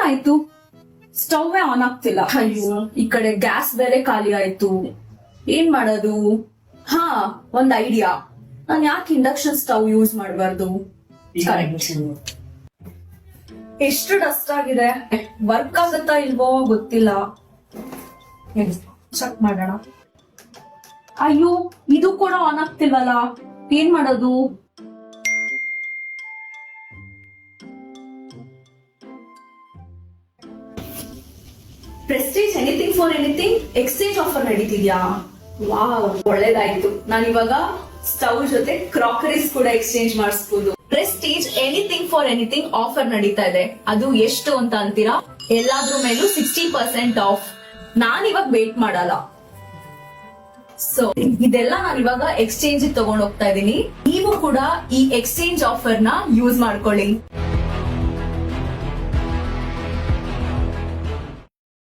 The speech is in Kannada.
ಏನಾಯ್ತು? ಸ್ಟವ್ ಆನ್ ಆಗ್ತಿಲ್ಲ. ಅಯ್ಯೋ, ಈ ಕಡೆ ಗ್ಯಾಸ್ ಬೇರೆ ಖಾಲಿ ಆಯ್ತು. ಏನ್ ಮಾಡೋದು? ಹಾ, ಒಂದ್ ಐಡಿಯಾ. ನಾನ್ ಯಾಕೆ ಇಂಡಕ್ಷನ್ ಸ್ಟವ್ ಯೂಸ್ ಮಾಡಬಾರ್ದು? ಎಷ್ಟು ಡಸ್ಟ್ ಆಗಿದೆ. ವರ್ಕ್ ಆಗುತ್ತಾ ಇಲ್ವೋ ಗೊತ್ತಿಲ್ಲ. ಚೆಕ್ ಮಾಡೋಣ. ಅಯ್ಯೋ, ಇದು ಕೂಡ ಆನ್ ಆಗ್ತಿಲ್ವಲ್ಲ. ಏನ್ ಮಾಡೋದು? Prestige anything for anything exchange offer ನಡೀತಿದ್ಯಾ? ವಾವ್, ಒಳ್ಳೇದಾಯ್ತು. ನಾನು ಇವಾಗ ಸ್ಟವ್ ಜೊತೆ ಕ್ರಾಕರೀಸ್ ಕೂಡ ಎಕ್ಸ್ಚೇಂಜ್ ಮಾಡಿಸ್ಬೋದು. Prestige anything for anything offer ನಡೀತಾ ಇದೆ. ಅದು ಎಷ್ಟು ಅಂತ ಅಂತೀರಾ? ಎಲ್ಲಾದ್ರೂ ಮೇಲೂ 60% ಆಫ್. ನಾನ್ ಇವಾಗ ವೇಟ್ ಮಾಡಲ್ಲ. ಸೊ ಇದೆಲ್ಲ ನಾನು ಇವಾಗ ಎಕ್ಸ್ಚೇಂಜ್ ತಗೊಂಡ್ ಹೋಗ್ತಾ ಇದೀನಿ. ನೀವು ಕೂಡ ಈ ಎಕ್ಸ್ಚೇಂಜ್ ಆಫರ್ ನ ಯೂಸ್ ಮಾಡ್ಕೊಳ್ಳಿ.